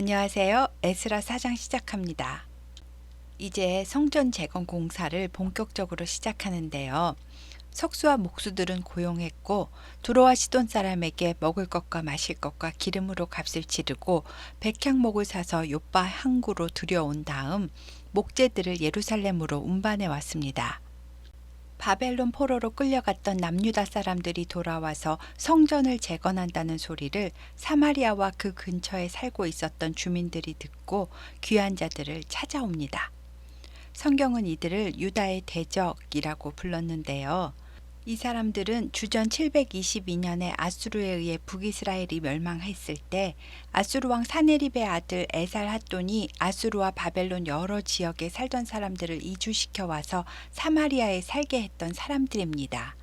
안녕하세요. 에스라 4장 시작합니다. 이제 성전 재건 공사를 본격적으로 시작하는데요. 석수와 목수들은 고용했고 두로와 시돈 사람에게 먹을 것과 마실 것과 기름으로 값을 치르고 백향목을 사서 욥바 항구로 들여온 다음 목재들을 예루살렘으로 운반해 왔습니다. 바벨론 포로로 끌려갔던 남유다 사람들이 돌아와서 성전을 재건한다는 소리를 사마리아와 그 근처에 살고 있었던 주민들이 듣고 귀한 자들을 찾아옵니다. 성경은 이들을 유다의 대적이라고 불렀는데요. 이 사람들은 주전 722년에 아수르에 의해 북이스라엘이 멸망했을 때 아수르 왕 사네립의 아들 에살핫돈이 아수르와 바벨론 여러 지역에 살던 사람들을 이주시켜 와서 사마리아에 살게 했던 사람들입니다.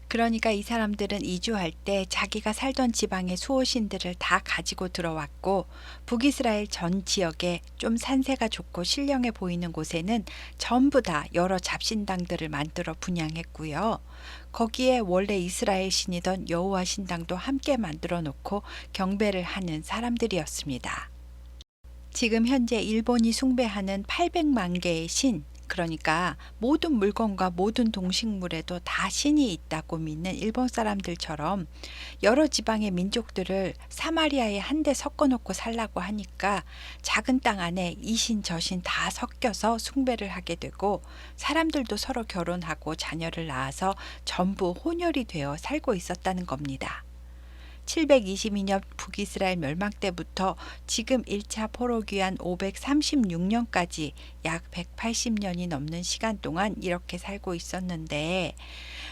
그러니까 이 사람들은 이주할 때 자기가 살던 지방의 수호신들을 다 가지고 들어왔고 북이스라엘 전 지역에 좀 산세가 좋고 신령해 보이는 곳에는 전부 다 여러 잡신당들을 만들어 분양했고요. 거기에 원래 이스라엘 신이던 여호와 신당도 함께 만들어 놓고 경배를 하는 사람들이었습니다. 지금 현재 일본이 숭배하는 800만 개의 신, 그러니까 모든 물건과 모든 동식물에도 다 신이 있다고 믿는 일본 사람들처럼 여러 지방의 민족들을 사마리아에 한데 섞어놓고 살라고 하니까 작은 땅 안에 이 신 저 신 다 섞여서 숭배를 하게 되고 사람들도 서로 결혼하고 자녀를 낳아서 전부 혼혈이 되어 살고 있었다는 겁니다. 722년 북이스라엘 멸망 때부터 지금 1차 포로 귀환 536년까지 약 180년이 넘는 시간 동안 이렇게 살고 있었는데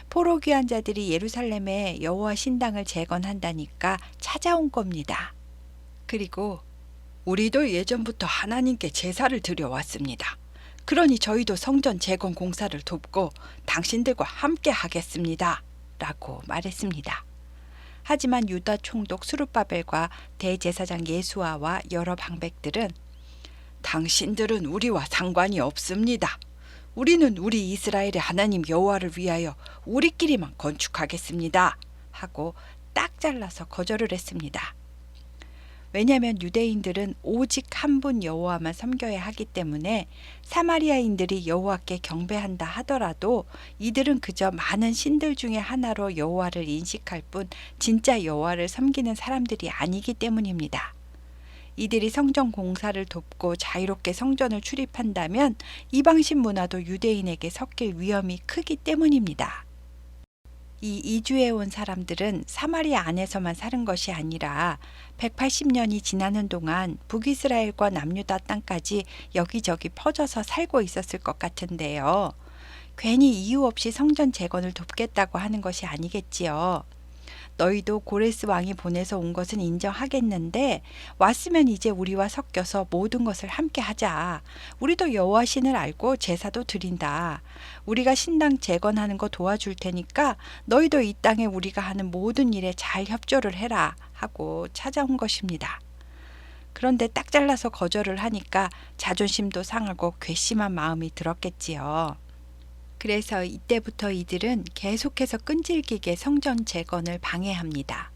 포로 귀환자들이 예루살렘에 여호와 신당을 재건한다니까 찾아온 겁니다. 그리고 우리도 예전부터 하나님께 제사를 드려왔습니다. 그러니 저희도 성전 재건 공사를 돕고 당신들과 함께 하겠습니다. 라고 말했습니다. 하지만 유다 총독 스룹바벨과 대제사장 예수아와 여러 방백들은 당신들은 우리와 상관이 없습니다. 우리는 우리 이스라엘의 하나님 여호와를 위하여 우리끼리만 건축하겠습니다. 하고 딱 잘라서 거절을 했습니다. 왜냐하면 유대인들은 오직 한 분 여호와만 섬겨야 하기 때문에 사마리아인들이 여호와께 경배한다 하더라도 이들은 그저 많은 신들 중에 하나로 여호와를 인식할 뿐 진짜 여호와를 섬기는 사람들이 아니기 때문입니다. 이들이 성전 공사를 돕고 자유롭게 성전을 출입한다면 이방신 문화도 유대인에게 섞일 위험이 크기 때문입니다. 이 이주해 온 사람들은 사마리아 안에서만 사는 것이 아니라 180년이 지나는 동안 북이스라엘과 남유다 땅까지 여기저기 퍼져서 살고 있었을 것 같은데요. 괜히 이유 없이 성전 재건을 돕겠다고 하는 것이 아니겠지요. 너희도 고레스 왕이 보내서 온 것은 인정하겠는데 왔으면 이제 우리와 섞여서 모든 것을 함께 하자. 우리도 여호와 신을 알고 제사도 드린다. 우리가 신당 재건하는 거 도와줄 테니까 너희도 이 땅에 우리가 하는 모든 일에 잘 협조를 해라 하고 찾아온 것입니다. 그런데 딱 잘라서 거절을 하니까 자존심도 상하고 괘씸한 마음이 들었겠지요. 그래서 이때부터 이들은 계속해서 끈질기게 성전 재건을 방해합니다.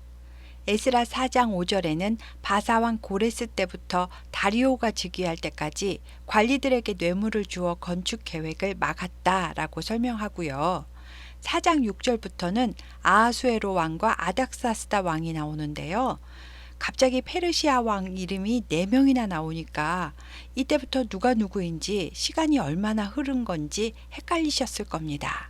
에스라 4장 5절에는 바사왕 고레스 때부터 다리오가 즉위할 때까지 관리들에게 뇌물을 주어 건축 계획을 막았다라고 설명하고요. 4장 6절부터는 아하수에로 왕과 아닥사스다 왕이 나오는데요. 갑자기 페르시아 왕 이름이 4명이나 나오니까 이때부터 누가 누구인지 시간이 얼마나 흐른 건지 헷갈리셨을 겁니다.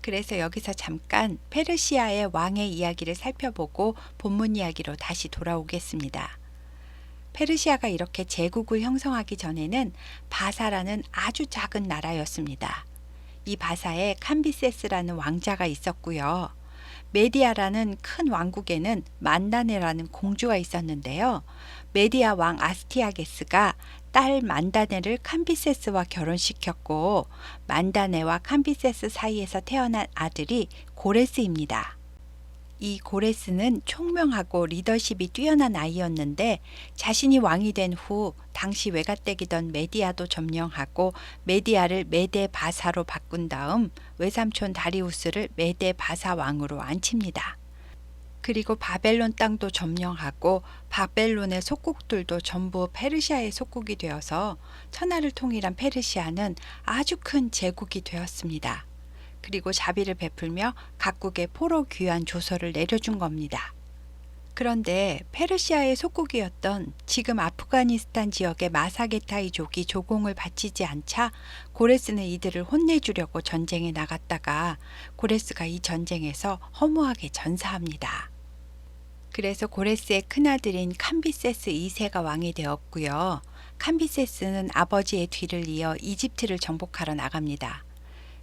그래서 여기서 잠깐 페르시아의 왕의 이야기를 살펴보고 본문 이야기로 다시 돌아오겠습니다. 페르시아가 이렇게 제국을 형성하기 전에는 바사라는 아주 작은 나라였습니다. 이 바사에 캄비세스라는 왕자가 있었고요. 메디아라는 큰 왕국에는 만다네라는 공주가 있었는데요. 메디아 왕 아스티아게스가 딸 만다네를 캄비세스와 결혼시켰고 만다네와 캄비세스 사이에서 태어난 아들이 고레스입니다. 이 고레스는 총명하고 리더십이 뛰어난 아이였는데 자신이 왕이 된 후 당시 외가댁이던 메디아도 점령하고 메디아를 메데 바사로 바꾼 다음 외삼촌 다리우스를 메데 바사 왕으로 앉힙니다. 그리고 바벨론 땅도 점령하고 바벨론의 속국들도 전부 페르시아의 속국이 되어서 천하를 통일한 페르시아는 아주 큰 제국이 되었습니다. 그리고 자비를 베풀며 각국에 포로 귀환 조서를 내려준 겁니다. 그런데 페르시아의 속국이었던 지금 아프가니스탄 지역의 마사게타이족이 조공을 바치지 않자 고레스는 이들을 혼내주려고 전쟁에 나갔다가 고레스가 이 전쟁에서 허무하게 전사합니다. 그래서 고레스의 큰아들인 캄비세스 2세가 왕이 되었고요. 캄비세스는 아버지의 뒤를 이어 이집트를 정복하러 나갑니다.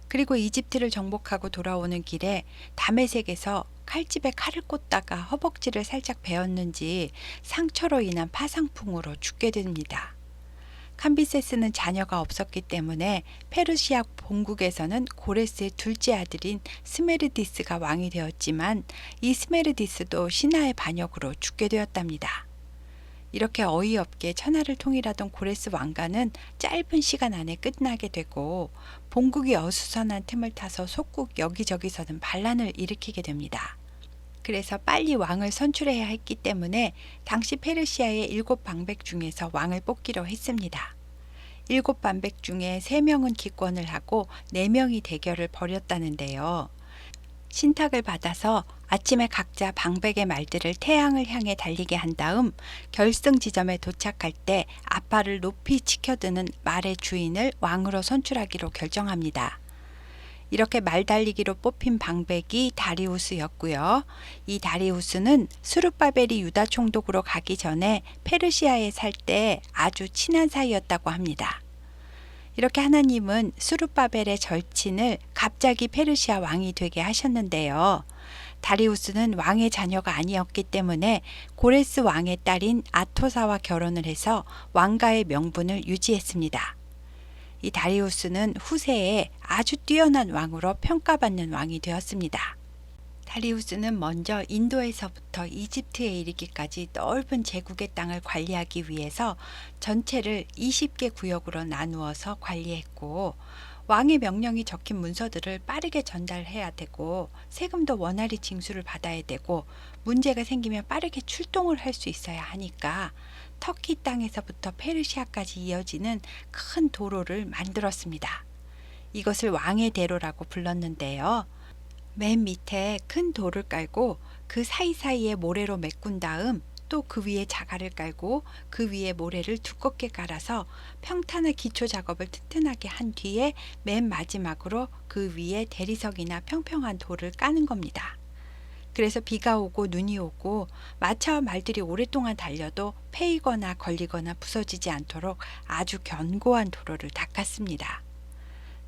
그리고 이집트를 정복하고 돌아오는 길에 다메섹에서 칼집에 칼을 꽂다가 허벅지를 살짝 베었는지 상처로 인한 파상풍으로 죽게 됩니다. 캄비세스는 자녀가 없었기 때문에 페르시아 본국에서는 고레스의 둘째 아들인 스메르디스가 왕이 되었지만 이 스메르디스도 신하의 반역으로 죽게 되었답니다. 이렇게 어이없게 천하를 통일하던 고레스 왕가는 짧은 시간 안에 끝나게 되고 본국이 어수선한 틈을 타서 속국 여기저기서는 반란을 일으키게 됩니다. 그래서 빨리 왕을 선출해야 했기 때문에 당시 페르시아의 7방백 중에서 왕을 뽑기로 했습니다. 7방백 중에 3명은 기권을 하고 4명이 대결을 벌였다는데요. 신탁을 받아서 아침에 각자 방백의 말들을 태양을 향해 달리게 한 다음 결승 지점에 도착할 때 앞발을 높이 치켜드는 말의 주인을 왕으로 선출하기로 결정합니다. 이렇게 말 달리기로 뽑힌 방백이 다리우스였고요. 이 다리우스는 수르바벨이 유다 총독으로 가기 전에 페르시아에 살 때 아주 친한 사이였다고 합니다. 이렇게 하나님은 수르바벨의 절친을 갑자기 페르시아 왕이 되게 하셨는데요. 다리우스는 왕의 자녀가 아니었기 때문에 고레스 왕의 딸인 아토사와 결혼을 해서 왕가의 명분을 유지했습니다. 이 다리우스는 후세에 아주 뛰어난 왕으로 평가받는 왕이 되었습니다. 다리우스는 먼저 인도에서부터 이집트에 이르기까지 넓은 제국의 땅을 관리하기 위해서 전체를 20개 구역으로 나누어서 관리했고 왕의 명령이 적힌 문서들을 빠르게 전달해야 되고 세금도 원활히 징수를 받아야 되고 문제가 생기면 빠르게 출동을 할 수 있어야 하니까 터키 땅에서부터 페르시아까지 이어지는 큰 도로를 만들었습니다. 이것을 왕의 대로라고 불렀는데요. 맨 밑에 큰 돌을 깔고 그 사이사이에 모래로 메꾼 다음 또 그 위에 자갈을 깔고 그 위에 모래를 두껍게 깔아서 평탄한 기초 작업을 튼튼하게 한 뒤에 맨 마지막으로 그 위에 대리석이나 평평한 돌을 까는 겁니다. 그래서 비가 오고 눈이 오고 마차와 말들이 오랫동안 달려도 패이거나 걸리거나 부서지지 않도록 아주 견고한 도로를 닦았습니다.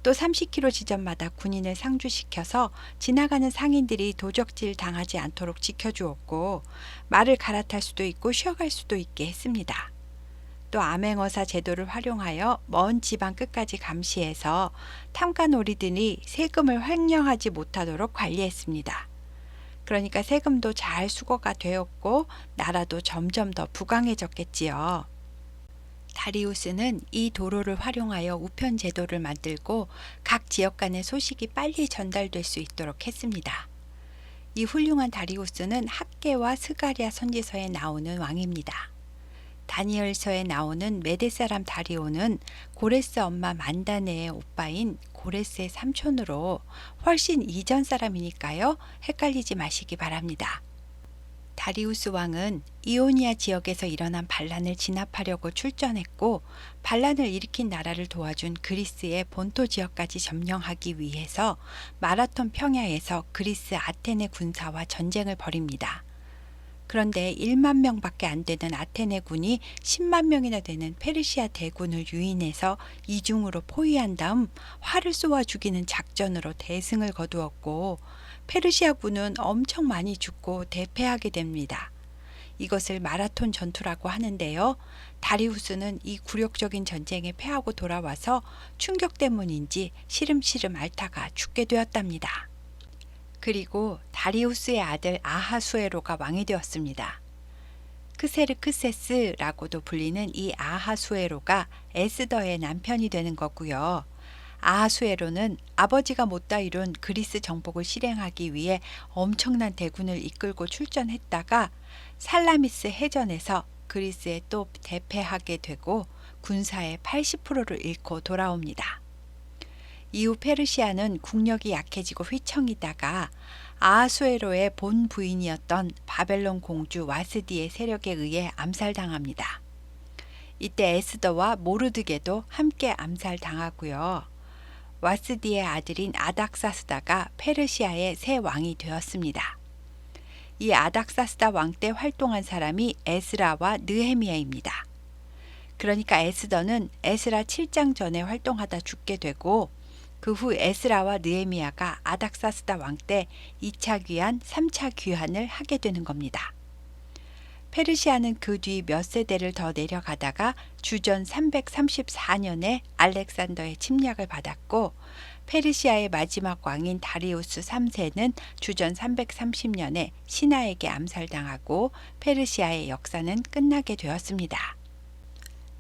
또 30km 지점마다 군인을 상주시켜서 지나가는 상인들이 도적질 당하지 않도록 지켜주었고 말을 갈아탈 수도 있고 쉬어갈 수도 있게 했습니다. 또 암행어사 제도를 활용하여 먼 지방 끝까지 감시해서 탐관오리들이 세금을 횡령하지 못하도록 관리했습니다. 그러니까 세금도 잘 수거가 되었고 나라도 점점 더 부강해졌겠지요. 다리우스는 이 도로를 활용하여 우편 제도를 만들고 각 지역 간의 소식이 빨리 전달될 수 있도록 했습니다. 이 훌륭한 다리우스는 학계와 스가랴 선지서에 나오는 왕입니다. 다니엘서에 나오는 메대 사람 다리오는 고레스 엄마 만다네의 오빠인 고레스의 삼촌으로 훨씬 이전 사람이니까요. 헷갈리지 마시기 바랍니다. 다리우스 왕은 이오니아 지역에서 일어난 반란을 진압하려고 출전했고 반란을 일으킨 나라를 도와준 그리스의 본토 지역까지 점령하기 위해서 마라톤 평야에서 그리스 아테네 군사와 전쟁을 벌입니다. 그런데 1만 명밖에 안 되는 아테네 군이 10만 명이나 되는 페르시아 대군을 유인해서 이중으로 포위한 다음 활을 쏘아 죽이는 작전으로 대승을 거두었고 페르시아 군은 엄청 많이 죽고 대패하게 됩니다. 이것을 마라톤 전투라고 하는데요. 다리우스는 이 굴욕적인 전쟁에 패하고 돌아와서 충격 때문인지 시름시름 앓다가 죽게 되었답니다. 그리고 다리우스의 아들 아하수에로가 왕이 되었습니다. 크세르크세스라고도 불리는 이 아하수에로가 에스더의 남편이 되는 거고요. 아하수에로는 아버지가 못다 이룬 그리스 정복을 실행하기 위해 엄청난 대군을 이끌고 출전했다가 살라미스 해전에서 그리스에 또 대패하게 되고 군사의 80%를 잃고 돌아옵니다. 이후 페르시아는 국력이 약해지고 휘청이다가 아하수에로의 본 부인이었던 바벨론 공주 와스디의 세력에 의해 암살당합니다. 이때 에스더와 모르드게도 함께 암살당하고요. 와스디의 아들인 아닥사스다가 페르시아의 새 왕이 되었습니다. 이 아닥사스다 왕 때 활동한 사람이 에스라와 느헤미야입니다. 그러니까 에스더는 에스라 7장 전에 활동하다 죽게 되고 그 후 에스라와 느헤미야가 아닥사스다 왕 때 2차 귀환, 3차 귀환을 하게 되는 겁니다. 페르시아는 그 뒤 몇 세대를 더 내려가다가 주전 334년에 알렉산더의 침략을 받았고 페르시아의 마지막 왕인 다리우스 3세는 주전 330년에 신하에게 암살당하고 페르시아의 역사는 끝나게 되었습니다.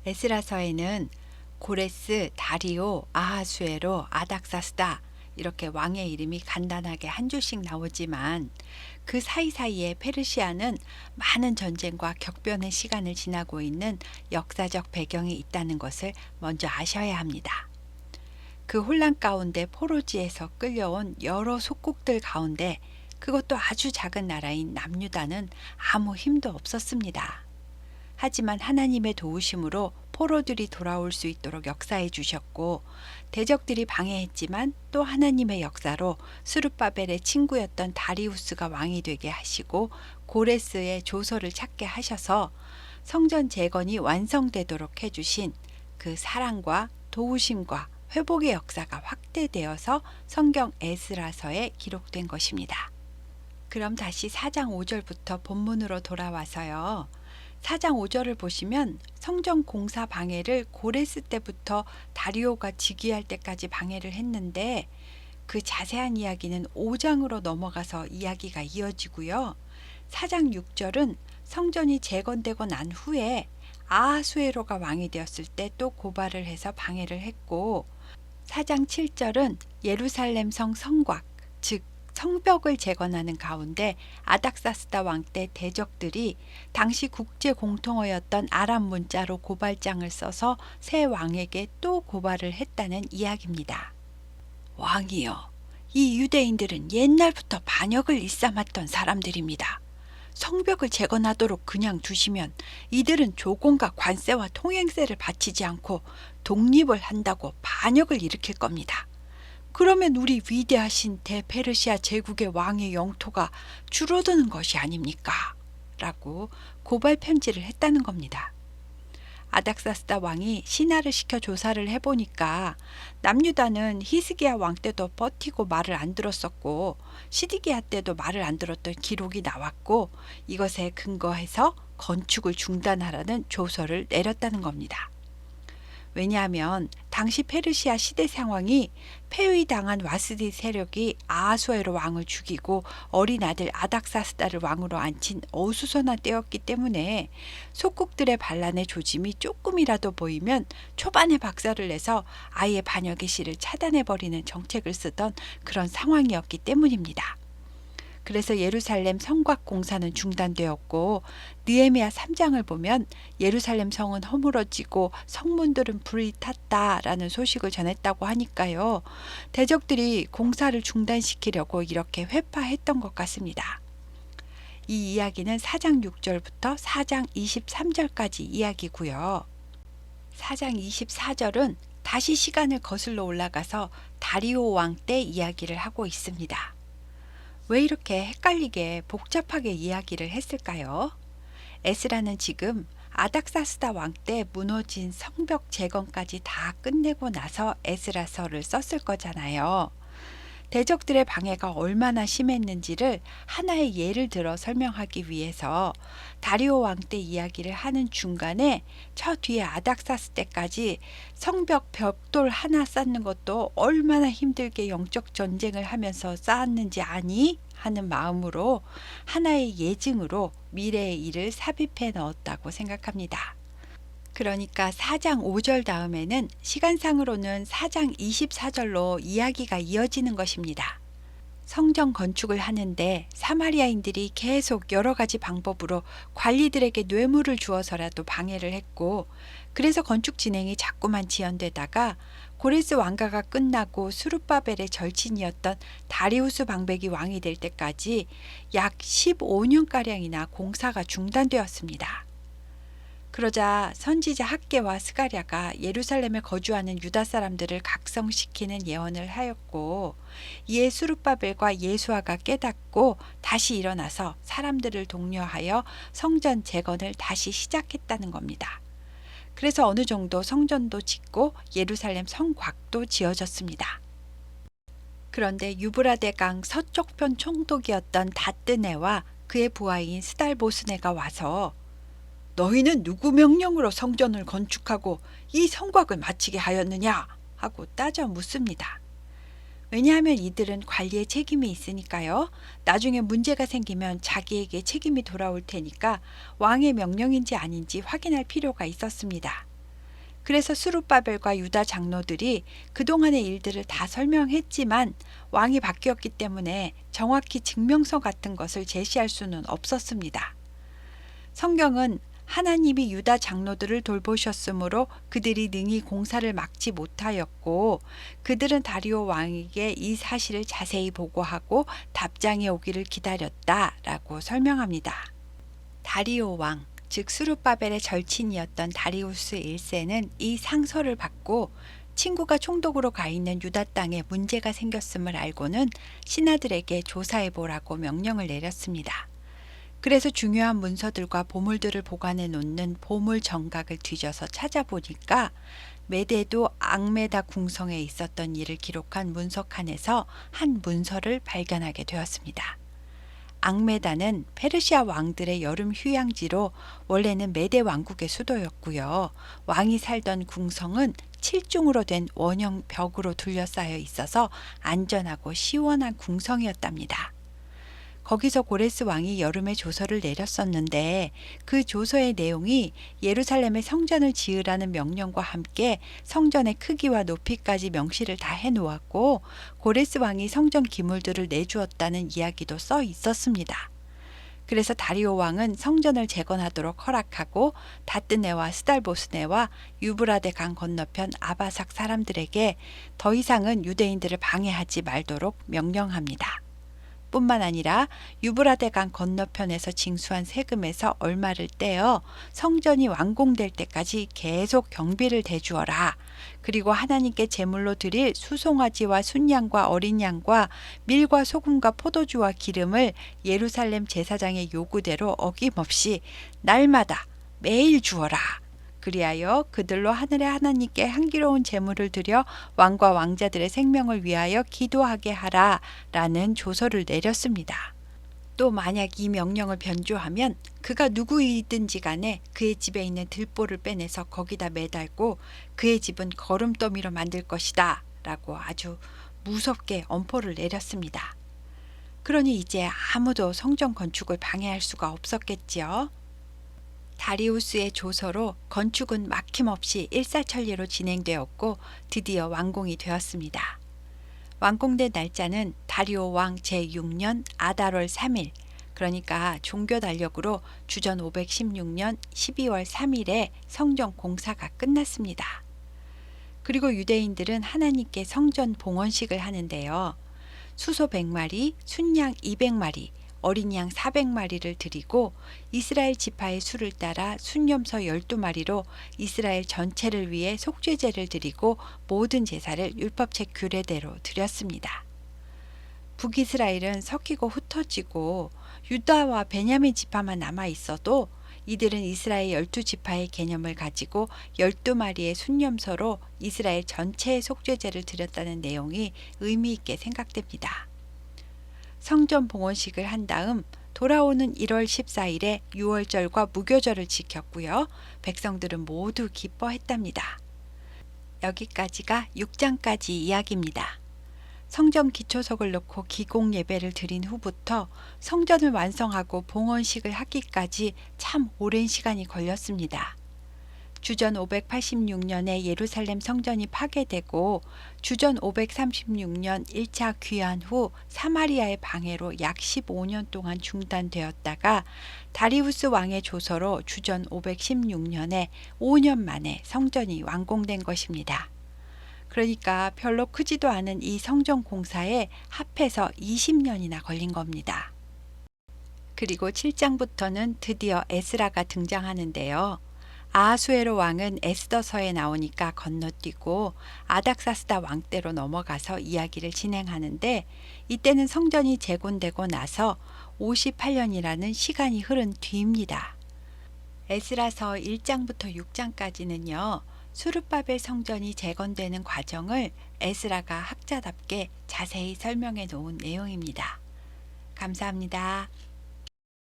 에스라서에는 고레스, 다리오, 아하수에로, 아닥사스다 이렇게 왕의 이름이 간단하게 한 줄씩 나오지만 그 사이사이에 페르시아는 많은 전쟁과 격변의 시간을 지나고 있는 역사적 배경이 있다는 것을 먼저 아셔야 합니다. 그 혼란 가운데 포로지에서 끌려온 여러 속국들 가운데 그것도 아주 작은 나라인 남유다는 아무 힘도 없었습니다. 하지만 하나님의 도우심으로 포로들이 돌아올 수 있도록 역사해 주셨고 대적들이 방해했지만 또 하나님의 역사로 스룹바벨의 친구였던 다리우스가 왕이 되게 하시고 고레스의 조서를 찾게 하셔서 성전 재건이 완성되도록 해주신 그 사랑과 도우심과 회복의 역사가 확대되어서 성경 에스라서에 기록된 것입니다. 그럼 다시 4장 5절부터 본문으로 돌아와서요. 4장 5절을 보시면 성전 공사 방해를 고레스 때부터 다리오가 즉위할 때까지 방해를 했는데 그 자세한 이야기는 5장으로 넘어가서 이야기가 이어지고요. 4장 6절은 성전이 재건되고 난 후에 아하수에로가 왕이 되었을 때 또 고발을 해서 방해를 했고 4장 7절은 예루살렘 성 성곽, 즉 성벽을 재건하는 가운데 아닥사스다 왕 때 대적들이 당시 국제 공통어였던 아람 문자로 고발장을 써서 새 왕에게 또 고발을 했다는 이야기입니다. 왕이여, 이 유대인들은 옛날부터 반역을 일삼았던 사람들입니다. 성벽을 재건하도록 그냥 두시면 이들은 조공과 관세와 통행세를 바치지 않고 독립을 한다고 반역을 일으킬 겁니다. 그러면 우리 위대하신 대페르시아 제국의 왕의 영토가 줄어드는 것이 아닙니까? 라고 고발 편지를 했다는 겁니다. 아닥사스다 왕이 신하를 시켜 조사를 해보니까 남유다는 히스기야 왕 때도 버티고 말을 안 들었었고 시디기야 때도 말을 안 들었던 기록이 나왔고 이것에 근거해서 건축을 중단하라는 조서를 내렸다는 겁니다. 왜냐하면 당시 페르시아 시대 상황이 폐위당한 와스디 세력이 아하수에로 왕을 죽이고 어린 아들 아닥사스다를 왕으로 앉힌 어수선한 때였기 때문에 속국들의 반란의 조짐이 조금이라도 보이면 초반에 박살을 내서 아예 반역의 씨를 차단해버리는 정책을 쓰던 그런 상황이었기 때문입니다. 그래서 예루살렘 성곽 공사는 중단되었고 느헤미야 3장을 보면 예루살렘 성은 허물어지고 성문들은 불이 탔다라는 소식을 전했다고 하니까요. 대적들이 공사를 중단시키려고 이렇게 회파했던 것 같습니다. 이 이야기는 4장 6절부터 4장 23절까지 이야기고요. 4장 24절은 다시 시간을 거슬러 올라가서 다리오 왕 때 이야기를 하고 있습니다. 왜 이렇게 헷갈리게 복잡하게 이야기를 했을까요? 에스라는 지금 아닥사스다 왕 때 무너진 성벽 재건까지 다 끝내고 나서 에스라서를 썼을 거잖아요. 대적들의 방해가 얼마나 심했는지를 하나의 예를 들어 설명하기 위해서 다리오 왕 때 이야기를 하는 중간에 저 뒤에 아닥사스 때까지 성벽 벽돌 하나 쌓는 것도 얼마나 힘들게 영적 전쟁을 하면서 쌓았는지 아니? 하는 마음으로 하나의 예증으로 미래의 일을 삽입해 넣었다고 생각합니다. 그러니까 4장 5절 다음에는 시간상으로는 4장 24절로 이야기가 이어지는 것입니다. 성전 건축을 하는데 사마리아인들이 계속 여러 가지 방법으로 관리들에게 뇌물을 주어서라도 방해를 했고, 그래서 건축 진행이 자꾸만 지연되다가 고레스 왕가가 끝나고 수룹바벨의 절친이었던 다리우스 방백이 왕이 될 때까지 약 15년가량이나 공사가 중단되었습니다. 그러자 선지자 학개와 스가랴가 예루살렘에 거주하는 유다 사람들을 각성시키는 예언을 하였고, 이에 수룹바벨과 예수아가 깨닫고 다시 일어나서 사람들을 독려하여 성전 재건을 다시 시작했다는 겁니다. 그래서 어느 정도 성전도 짓고 예루살렘 성곽도 지어졌습니다. 그런데 유브라데강 서쪽편 총독이었던 다뜨네와 그의 부하인 스달보스네가 와서 너희는 누구 명령으로 성전을 건축하고 이 성곽을 마치게 하였느냐? 하고 따져 묻습니다. 왜냐하면 이들은 관리에 책임이 있으니까요. 나중에 문제가 생기면 자기에게 책임이 돌아올 테니까 왕의 명령인지 아닌지 확인할 필요가 있었습니다. 그래서 수룹바벨과 유다 장로들이 그동안의 일들을 다 설명했지만 왕이 바뀌었기 때문에 정확히 증명서 같은 것을 제시할 수는 없었습니다. 성경은 하나님이 유다 장로들을 돌보셨으므로 그들이 능히 공사를 막지 못하였고, 그들은 다리오 왕에게 이 사실을 자세히 보고하고 답장이 오기를 기다렸다라고 설명합니다. 다리오 왕, 즉 수룹바벨의 절친이었던 다리우스 1세는 이 상서를 받고 친구가 총독으로 가 있는 유다 땅에 문제가 생겼음을 알고는 신하들에게 조사해보라고 명령을 내렸습니다. 그래서 중요한 문서들과 보물들을 보관해 놓는 보물 정각을 뒤져서 찾아보니까 메대도 앙메다 궁성에 있었던 일을 기록한 문서 칸에서 한 문서를 발견하게 되었습니다. 앙메다는 페르시아 왕들의 여름 휴양지로 원래는 메대 왕국의 수도였고요. 왕이 살던 궁성은 7중으로 된 원형 벽으로 둘러싸여 있어서 안전하고 시원한 궁성이었답니다. 거기서 고레스 왕이 여름에 조서를 내렸었는데 그 조서의 내용이 예루살렘에 성전을 지으라는 명령과 함께 성전의 크기와 높이까지 명시를 다 해놓았고, 고레스 왕이 성전 기물들을 내주었다는 이야기도 써 있었습니다. 그래서 다리오 왕은 성전을 재건하도록 허락하고 다뜨네와 스달보스네와 유브라데 강 건너편 아바삭 사람들에게 더 이상은 유대인들을 방해하지 말도록 명령합니다. 뿐만 아니라 유브라데 강 건너편에서 징수한 세금에서 얼마를 떼어 성전이 완공될 때까지 계속 경비를 대주어라. 그리고 하나님께 제물로 드릴 수송아지와 순양과 어린 양과 밀과 소금과 포도주와 기름을 예루살렘 제사장의 요구대로 어김없이 날마다 매일 주어라. 그리하여 그들로 하늘의 하나님께 향기로운 제물을 드려 왕과 왕자들의 생명을 위하여 기도하게 하라 라는 조서를 내렸습니다. 또 만약 이 명령을 변조하면 그가 누구이든지 간에 그의 집에 있는 들보를 빼내서 거기다 매달고 그의 집은 거름더미로 만들 것이다 라고 아주 무섭게 엄포를 내렸습니다. 그러니 이제 아무도 성전 건축을 방해할 수가 없었겠지요. 다리우스의 조서로 건축은 막힘없이 일사천리로 진행되었고 드디어 완공이 되었습니다. 완공된 날짜는 다리오 왕 제6년 아달월 3일, 그러니까 종교 달력으로 주전 516년 12월 3일에 성전 공사가 끝났습니다. 그리고 유대인들은 하나님께 성전 봉헌식을 하는데요. 수소 100마리, 순양 200마리, 어린 양 400마리를 드리고 이스라엘 지파의 수를 따라 순염소 12마리로 이스라엘 전체를 위해 속죄제를 드리고 모든 제사를 율법책 규례대로 드렸습니다. 북이스라엘은 섞이고 흩어지고 유다와 베냐민 지파만 남아 있어도 이들은 이스라엘 12지파의 개념을 가지고 12마리의 순염소로 이스라엘 전체의 속죄제를 드렸다는 내용이 의미 있게 생각됩니다. 성전 봉헌식을 한 다음 돌아오는 1월 14일에 유월절과 무교절을 지켰고요. 백성들은 모두 기뻐했답니다. 여기까지가 6장까지 이야기입니다. 성전 기초석을 놓고 기공 예배를 드린 후부터 성전을 완성하고 봉헌식을 하기까지 참 오랜 시간이 걸렸습니다. 주전 586년에 예루살렘 성전이 파괴되고 주전 536년 1차 귀환 후 사마리아의 방해로 약 15년 동안 중단되었다가 다리우스 왕의 조서로 주전 516년에 5년 만에 성전이 완공된 것입니다. 그러니까 별로 크지도 않은 이 성전 공사에 합해서 20년이나 걸린 겁니다. 그리고 7장부터는 드디어 에스라가 등장하는데요. 아하수에로 왕은 에스더서에 나오니까 건너뛰고 아닥사스다 왕 때로 넘어가서 이야기를 진행하는데, 이때는 성전이 재건되고 나서 58년이라는 시간이 흐른 뒤입니다. 에스라서 1장부터 6장까지는요. 수르바벨 성전이 재건되는 과정을 에스라가 학자답게 자세히 설명해 놓은 내용입니다. 감사합니다.